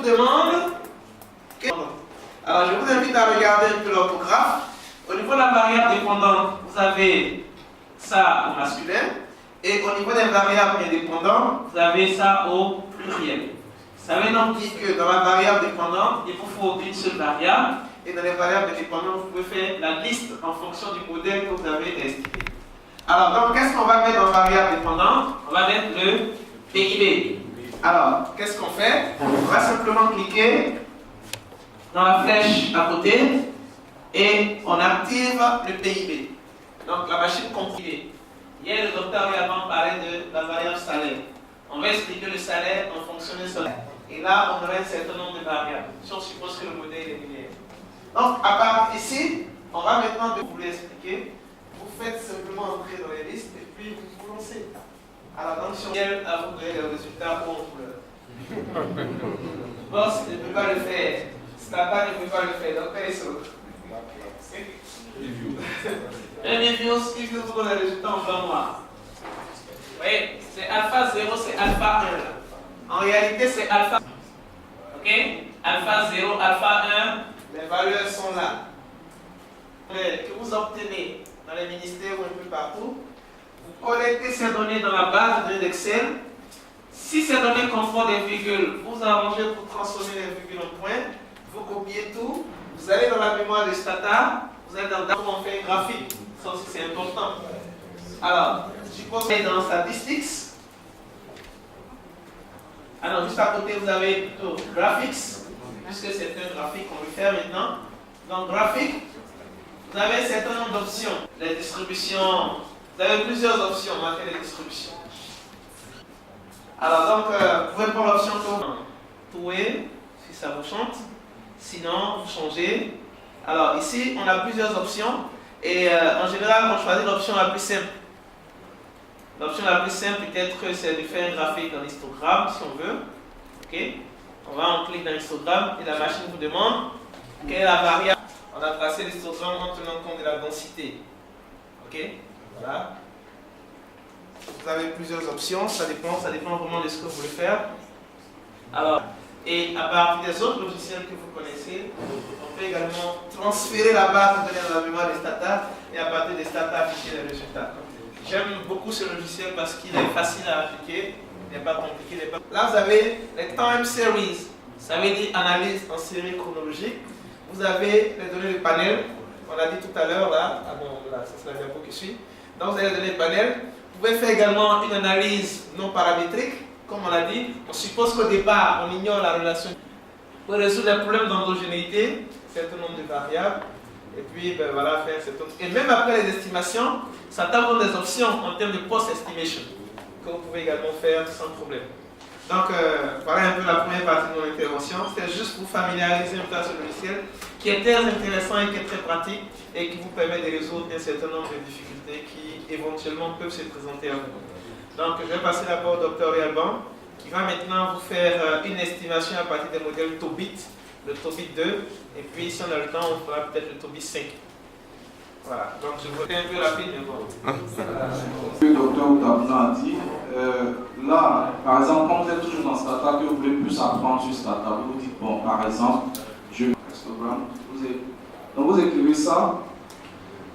demande... Alors, je vous invite à regarder un peu l'orthographe. Au niveau de la variable dépendante, vous avez ça au masculin. Et au niveau des variables indépendantes, vous avez ça au pluriel. Ça veut donc dire que dans la variable dépendante, il vous faut une seule variable. Et dans les variables indépendantes, vous pouvez faire la liste en fonction du modèle que vous avez estimé. Alors, donc, qu'est-ce qu'on va mettre dans la variable dépendante? On va mettre le PIB. Alors, qu'est-ce qu'on fait? On va simplement cliquer dans la flèche à côté et on active le PIB. Donc, la machine compilée. Hier, le docteur également parlait de la variable salaire. On va expliquer le salaire en fonction du salaire. Et là, on aurait un certain nombre de variables, si on suppose que le modèle est linéaire. Donc, à part ici, on va maintenant vous l'expliquer. Vous faites simplement entrer dans les listes et puis vous vous lancez. Alors, donc, si on vient à vous donner les résultats en couleur. Boss ne peut pas le faire. Stata ne peut pas le faire. Donc, faites ça. Un review qui vous donne les résultats en blanc noir. Vous voyez, c'est alpha 0, c'est alpha 1. En réalité, c'est alpha. Ok? Alpha 0, alpha 1, les valeurs sont là. Que vous obtenez dans les ministères ou un peu partout, vous collectez ces données dans la base de données d'Excel. Si ces données confondent des virgules, vous arrangez pour transformer les virgules en points, vous copiez tout, vous allez dans la mémoire de Stata, vous allez dans on fait un graphique. Ça aussi c'est important. Alors, je suppose que dans Statistics. Alors, juste à côté, vous avez plutôt Graphics, puisque c'est un graphique qu'on veut faire maintenant. Donc, graphique, vous avez un certain nombre d'options. Les distributions, vous avez plusieurs options en matière de distribution. Alors, donc, vous pouvez prendre l'option Touer, si ça vous chante. Sinon, vous changez. Alors, ici, on a plusieurs options. Et en général, on choisit l'option la plus simple. L'option la plus simple, peut-être, c'est de faire un graphique en histogramme, si on veut. Ok? On clique dans l'histogramme et la machine vous demande quelle est la variable. On a tracé l'histogramme en tenant compte de la densité. Ok? Voilà. Vous avez plusieurs options, ça dépend vraiment de ce que vous voulez faire. Alors, et à partir des autres logiciels que vous connaissez, on peut également transférer la base de données dans la mémoire des Stata et à partir des Stata afficher les résultats. J'aime beaucoup ce logiciel parce qu'il est facile à appliquer, il n'est pas compliqué. Là, vous avez les time series, ça veut dire analyse en série chronologique. Vous avez les données de panel, on l'a dit tout à l'heure, là, là, c'est la diapo qui suit. Donc, vous avez les données de panel. Vous pouvez faire également une analyse non paramétrique, comme on l'a dit. On suppose qu'au départ, on ignore la relation. Pour résoudre les problèmes d'endogénéité, un certain nombre de variables. Et puis, ben voilà, faire cette autre. Et même après les estimations, ça donne des options en termes de post-estimation que vous pouvez également faire sans problème. Donc, voilà un peu la première partie de mon intervention. C'était juste pour familiariser un peu à ce logiciel qui est très intéressant et qui est très pratique et qui vous permet de résoudre un certain nombre de difficultés qui éventuellement peuvent se présenter à vous. Donc, je vais passer la parole au Dr. Alban qui va maintenant vous faire une estimation à partir des modèles Tobit, le Tobit 2, et puis si on a le temps, on fera peut-être le Tobit 5. Voilà, donc je vous fais un peu rapide, mais bon. Le docteur Outabna a dit, là, par exemple, quand vous êtes toujours dans Stata, que vous voulez plus apprendre sur Stata, vous vous dites, bon, par exemple, je donc vous écrivez ça,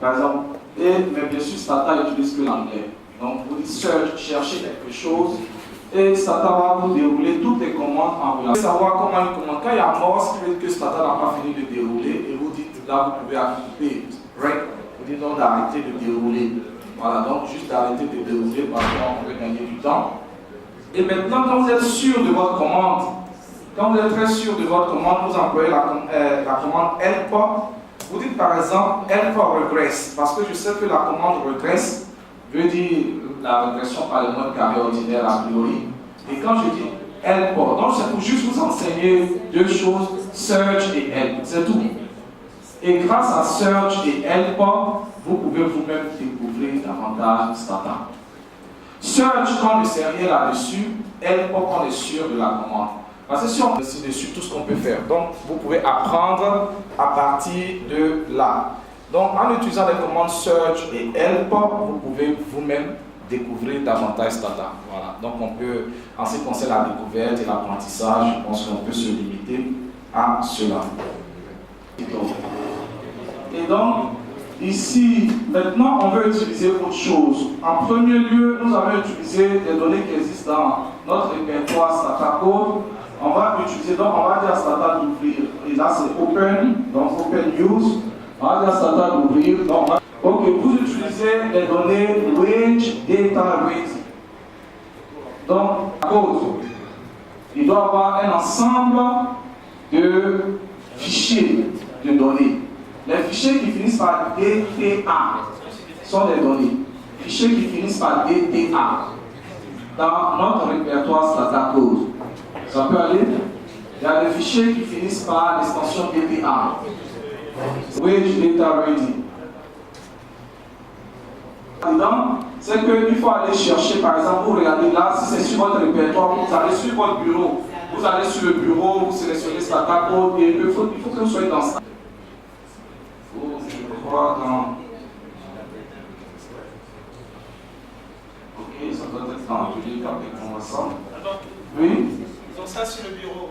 par exemple, mais bien sûr, Stata utilise que l'anglais. Donc vous dites search, cherchez quelque chose, et Stata va vous dérouler toutes les commandes en relation. Vous voulez savoir comment une commande, quand il y a mort, ce qui veut dire que Stata n'a pas fini de dérouler, et vous dites, là, vous pouvez activer break. Vous dites donc d'arrêter de dérouler. Voilà, donc juste d'arrêter de dérouler parce qu'on veut gagner du temps. Et maintenant, quand vous êtes sûr de votre commande, quand vous êtes très sûr de votre commande, vous employez la commande help. Vous dites par exemple help regress, parce que je sais que la commande regress veut dire la régression par le mode carré ordinaire a priori. Et quand je dis help, donc c'est pour juste vous enseigner deux choses, search et help, c'est tout. Et grâce à Search et Help, vous pouvez vous-même découvrir davantage Stata. Search, quand on ne sait rien là-dessus, Help, quand on est sûr de la commande. Parce que si on décide dessus tout ce qu'on peut faire, donc vous pouvez apprendre à partir de là. Donc en utilisant les commandes Search et Help, vous pouvez vous-même découvrir davantage Stata. Voilà. Donc on peut, en ce qui concerne la découverte et l'apprentissage, je pense qu'on peut se limiter à cela. Et donc, ici, maintenant, on veut utiliser autre chose. En premier lieu, nous avons utilisé des données qui existent dans notre répertoire Stata Code. On va utiliser, donc on va dire à Stata d'ouvrir. Et là, c'est Open, donc Open Use. On va dire à Stata d'ouvrir. Ok, vous utilisez les données Wage Data Ready. Donc, code. Il doit y avoir un ensemble de fichiers de données. Les fichiers qui finissent par DTA sont des données. Fichiers qui finissent par DTA dans notre répertoire Stata Code. Ça peut aller? Il y a des fichiers qui finissent par l'extension DTA. Wage Data Ready. C'est qu'il faut aller chercher, par exemple, vous regardez là, si c'est sur votre répertoire, vous allez sur votre bureau, vous allez sur le bureau, vous sélectionnez Stata Code et il faut que vous soyez dans ça. Je crois dans. Ok, ça doit être dans l'atelier avec ensemble. Oui. Ils ont ça sur le bureau.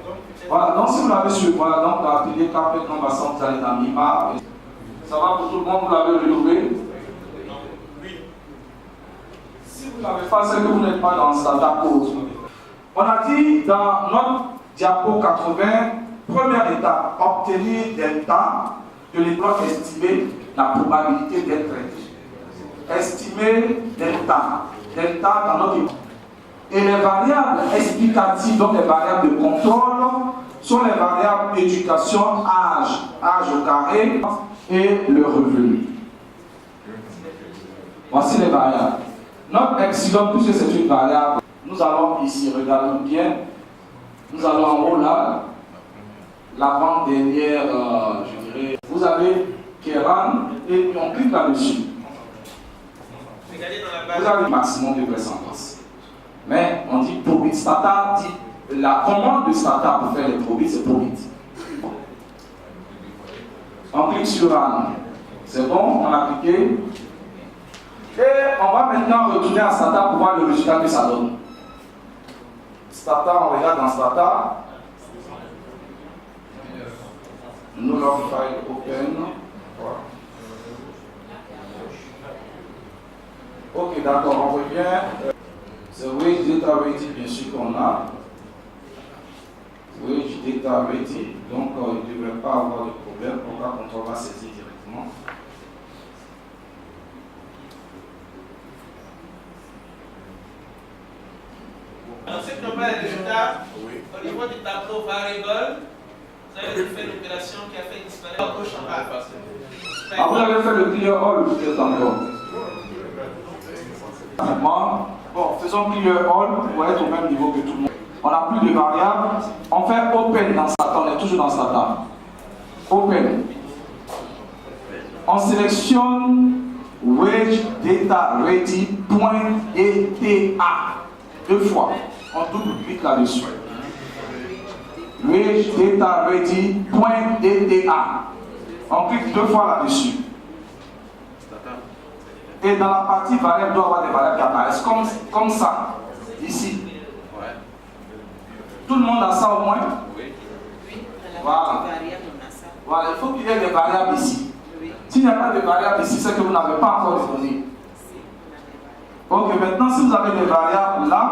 Voilà, donc si vous l'avez sur voilà, donc dans l'atelier Capet ensemble, vous allez dans MIMA. Ça va pour tout le monde, vous l'avez retrouvé? Si vous n'avez pas, c'est que vous n'êtes pas dans Stata Code. On a dit dans notre diapo 80, première étape, obtenir delta de l'épreuve estimée la probabilité d'être traité. Estimer delta dans notre épreuve. Et les variables explicatives, donc les variables de contrôle, sont les variables éducation, âge au carré et le revenu. Voici les variables. Notre epsilon, puisque c'est une variable, nous allons ici, regardons bien, nous allons en haut là, l'avant-dernière, je dirais, vous avez Keran et on clique là-dessus. Vous avez le maximum de vraisemblance. Mais on dit probit. Stata dit, la commande de Stata pour faire les probits, c'est probit. On clique sur Run. C'est bon, on a cliqué. Et on va maintenant retourner à Stata pour voir le résultat que ça donne. Stata, on regarde dans Stata. Nous leur file open. Ok, d'accord, on revient. C'est Wage Data Ready, bien sûr qu'on a. Wage Data Ready, donc il ne devrait pas avoir de problème. On va saisir directement. Alors, ceux qui n'ont pas les résultats, au niveau du tableau variable, vous avez fait l'opération qui a fait disparaître au champ A. Ah, vous avez fait le clear all, peut-être encore. Bon, faisons clear all pour être au même niveau que tout le monde. On n'a plus de variables. On fait open dans Stata, on est toujours dans Stata. Open. On sélectionne Wage Data Ready.dta deux fois. On double-clique là-dessus. Wage Data Ready.dta. On clique deux fois là-dessus. Et dans la partie variable, il doit y avoir des variables qui apparaissent comme ça, ici. Tout le monde a ça au moins? Oui. Voilà. Voilà, il faut qu'il y ait des variables ici. S'il n'y a pas de variables ici, c'est que vous n'avez pas encore les données. Ok, maintenant si vous avez des variables là,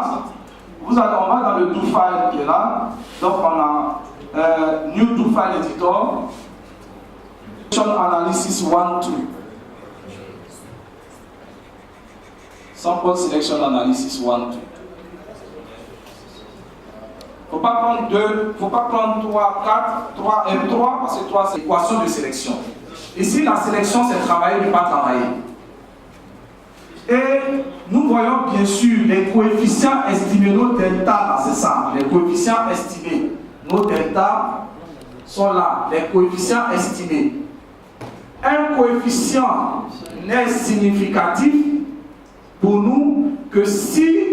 on va dans le do file qui est là. Donc on a new do file editor, analysis 1, 2. Sample selection analysis 1, 2. Il ne faut pas prendre 2, il ne faut pas prendre 3, 4, 3 et 3 parce que 3 c'est l'équation de sélection. Ici la sélection c'est travailler, ne pas travailler. Et nous voyons bien sûr les coefficients estimés, nos delta, c'est ça, les coefficients estimés. Nos delta sont là, les coefficients estimés. Un coefficient n'est significatif pour nous que si,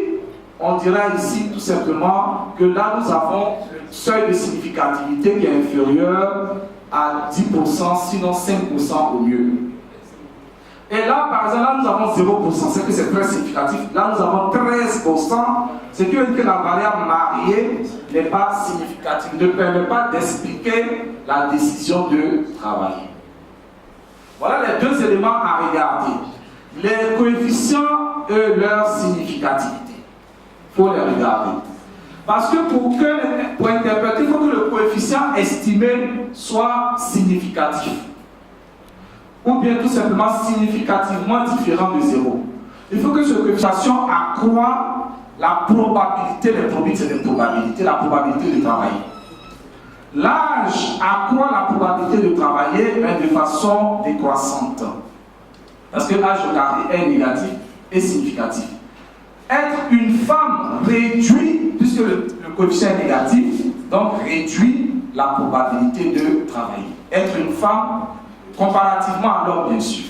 on dira ici tout simplement que là nous avons un seuil de significativité qui est inférieur à 10%, sinon 5% au mieux. Et là, par exemple, là, nous avons 0%, c'est que c'est très significatif. Là, nous avons 13%, ce qui veut dire que la variable mariée n'est pas significative, ne permet pas d'expliquer la décision de travailler. Voilà les deux éléments à regarder. Les coefficients et leur significativité. Il faut les regarder. Parce que pour interpréter, il faut que le coefficient estimé soit significatif. Ou bien tout simplement significativement différent de 0. Il faut que ce coefficient accroît la probabilité, les probabilités, c'est des probabilités, la probabilité de travailler. L'âge accroît la probabilité de travailler, mais de façon décroissante. Parce que l'âge regardé est négatif et significatif. Être une femme réduit, puisque le coefficient est négatif, donc réduit la probabilité de travailler. Être une femme comparativement à l'homme, bien sûr.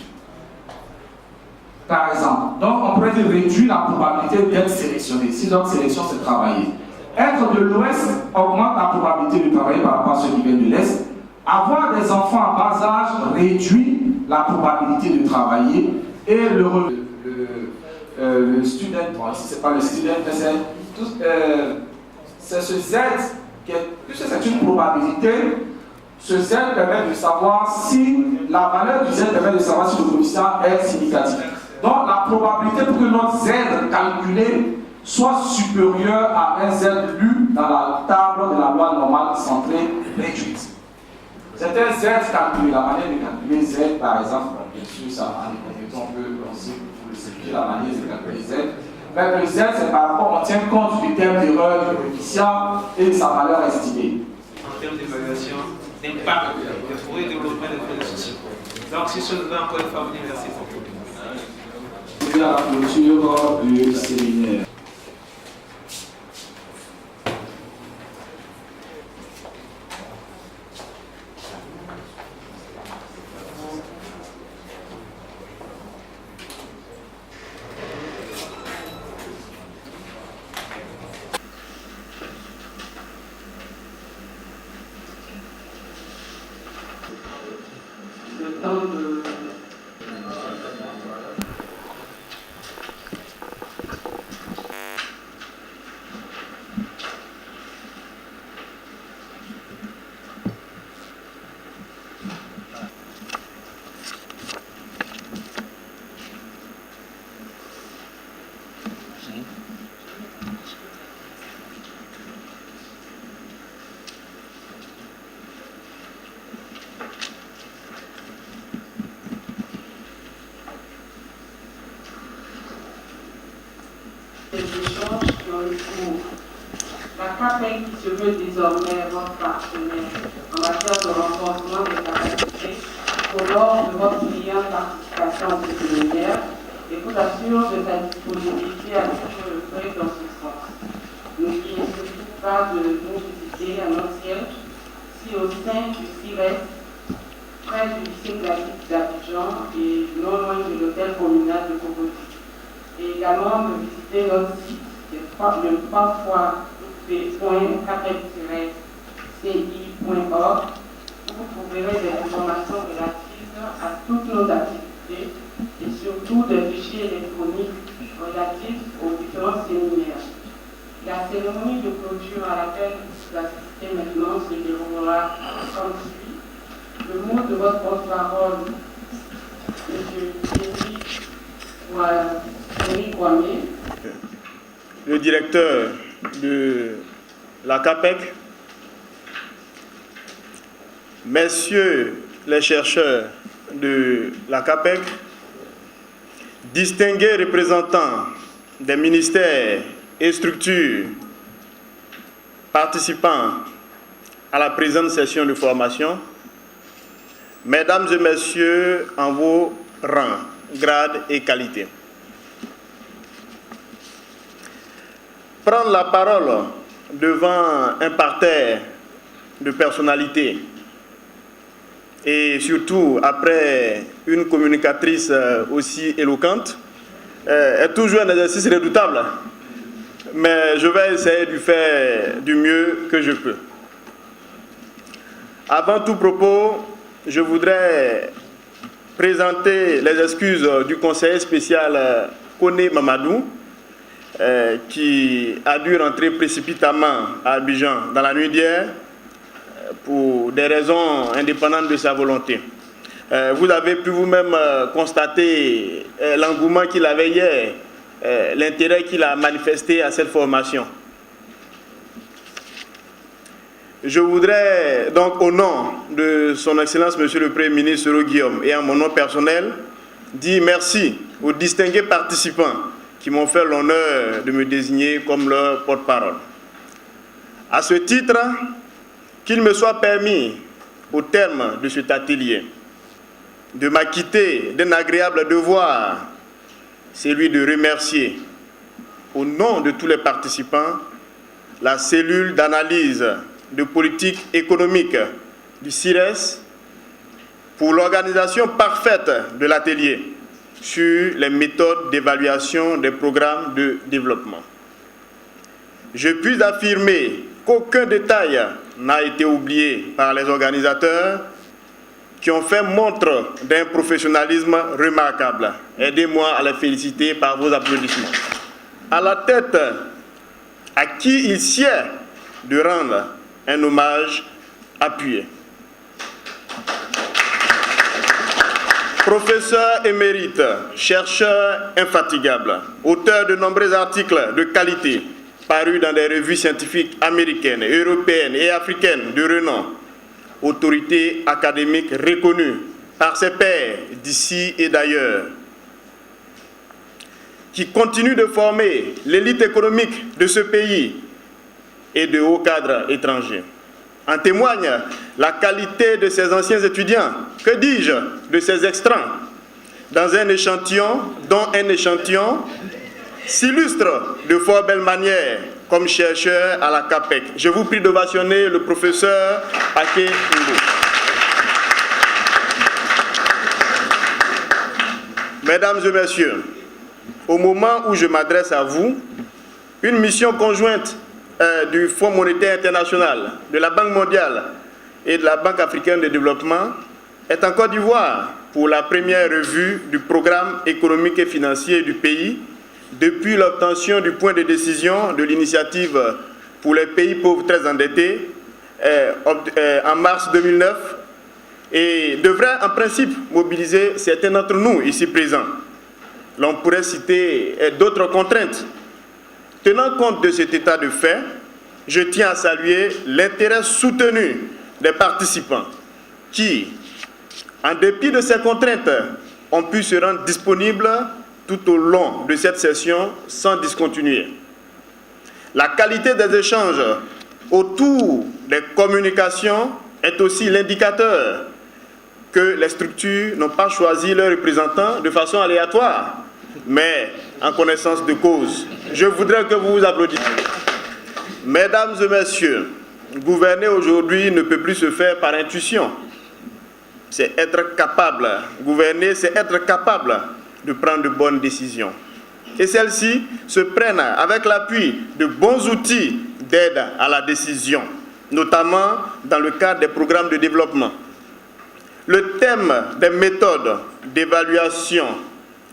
Par exemple, donc on pourrait dire réduire la probabilité d'être sélectionné. Si notre sélection c'est travailler. Être de l'Ouest augmente la probabilité de travailler par rapport à ceux qui viennent de l'Est. Avoir des enfants à bas âge réduit la probabilité de travailler. Et le student, bon ici c'est pas le student, mais c'est ce Z, puisque c'est une probabilité, ce Z permet de savoir si la valeur du Z permet de savoir si le coefficient est significatif. Donc la probabilité pour que notre Z calculé soit supérieure à un Z lu dans la table de la loi normale centrée réduite. C'est un Z calculé, la manière de calculer Z par exemple, bien sûr ça on peut aussi expliquer la manière de calculer Z. Mais le Z c'est par rapport, on tient compte du terme d'erreur du coefficient et de sa valeur estimée. En termes d'évaluation, d'impact, de trouver le développement des projets sociaux. Donc si je veux encore une fois vous dire merci beaucoup. Et à la clôture du séminaire. Le temps de des échanges dans le cours. La CAPEC qui se veut désormais votre partenaire en matière de renforcement des capacités honore de votre brillante participation à ce séminaire et vous assure de sa disponibilité à suivre le feuille dans ce sens. N'oubliez surtout pas de nous visiter à notre siège, si au sein du CIRES, près du lycée classique d'Abidjan et non loin de l'hôtel communal de Cocody. Et également de visiter notre site, le 3 fois www.capec-ci.org où vous trouverez des informations relatives à toutes nos activités et surtout des fichiers électroniques relatifs aux différents séminaires. La cérémonie de clôture à laquelle vous assistez maintenant se déroulera comme suit. Le mot de votre porte-parole, M. Thierry Kwame. Le directeur de la CAPEC, messieurs les chercheurs de la CAPEC, distingués représentants des ministères et structures participant à la présente session de formation, mesdames et messieurs en vos rangs, grades et qualités. Prendre la parole devant un parterre de personnalités et surtout après une communicatrice aussi éloquente est toujours un exercice redoutable, mais je vais essayer de faire du mieux que je peux. Avant tout propos, je voudrais présenter les excuses du conseiller spécial Koné Mamadou, qui a dû rentrer précipitamment à Abidjan dans la nuit d'hier pour des raisons indépendantes de sa volonté. Vous avez pu vous-même constater l'engouement qu'il avait hier, l'intérêt qu'il a manifesté à cette formation. Je voudrais donc, au nom de son Excellence Monsieur le Premier ministre Soro Guillaume et en mon nom personnel, dire merci aux distingués participants qui m'ont fait l'honneur de me désigner comme leur porte-parole. À ce titre, qu'il me soit permis, au terme de cet atelier, de m'acquitter d'un agréable devoir, celui de remercier, au nom de tous les participants, la cellule d'analyse de politique économique du CIRES pour l'organisation parfaite de l'atelier sur les méthodes d'évaluation des programmes de développement. Je puis affirmer qu'aucun détail n'a été oublié par les organisateurs qui ont fait montre d'un professionnalisme remarquable. Aidez-moi à les féliciter par vos applaudissements. À la tête, à qui il sied de rendre un hommage appuyé. Professeur émérite, chercheur infatigable, auteur de nombreux articles de qualité parus dans des revues scientifiques américaines, européennes et africaines de renom, autorité académique reconnue par ses pairs d'ici et d'ailleurs, qui continue de former l'élite économique de ce pays et de hauts cadres étrangers. En témoigne la qualité de ces anciens étudiants, que dis-je, de ces extrants, dans un échantillon dont un échantillon s'illustre de fort belle manière comme chercheur à la CAPEC. Je vous prie d'ovationner le professeur Ake Ngo. Mesdames et messieurs, au moment où je m'adresse à vous, une mission conjointe du Fonds monétaire international, de la Banque mondiale et de la Banque africaine de développement est en Côte d'Ivoire pour la première revue du programme économique et financier du pays depuis l'obtention du point de décision de l'initiative pour les pays pauvres très endettés en mars 2009 et devrait en principe mobiliser certains d'entre nous ici présents. L'on pourrait citer d'autres contraintes. Tenant compte de cet état de fait, je tiens à saluer l'intérêt soutenu des participants qui, en dépit de ces contraintes, ont pu se rendre disponibles tout au long de cette session sans discontinuer. La qualité des échanges autour des communications est aussi l'indicateur que les structures n'ont pas choisi leurs représentants de façon aléatoire, mais en connaissance de cause. Je voudrais que vous vous applaudissiez. Mesdames et messieurs, gouverner aujourd'hui ne peut plus se faire par intuition. C'est être capable. Gouverner, c'est être capable de prendre de bonnes décisions. Et celles-ci se prennent avec l'appui de bons outils d'aide à la décision, notamment dans le cadre des programmes de développement. Le thème des méthodes d'évaluation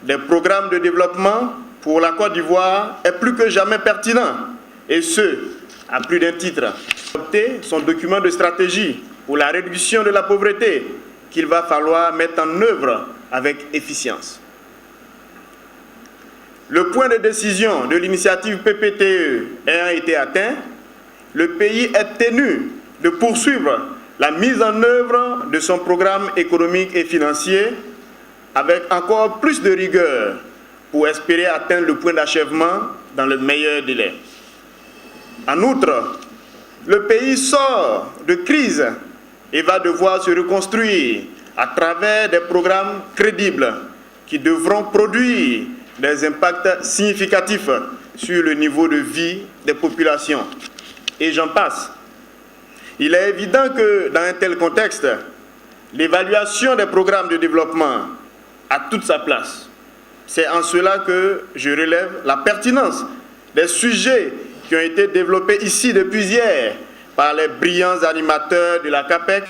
des programmes de développement pour la Côte d'Ivoire est plus que jamais pertinent, et ce, à plus d'un titre. Son document de stratégie pour la réduction de la pauvreté qu'il va falloir mettre en œuvre avec efficience. Le point de décision de l'initiative PPTE ayant été atteint, le pays est tenu de poursuivre la mise en œuvre de son programme économique et financier avec encore plus de rigueur pour espérer atteindre le point d'achèvement dans le meilleur délai. En outre, le pays sort de crise et va devoir se reconstruire à travers des programmes crédibles qui devront produire des impacts significatifs sur le niveau de vie des populations. Et j'en passe. Il est évident que dans un tel contexte, l'évaluation des programmes de développement a toute sa place. C'est en cela que je relève la pertinence des sujets qui ont été développés ici depuis hier par les brillants animateurs de la CAPEC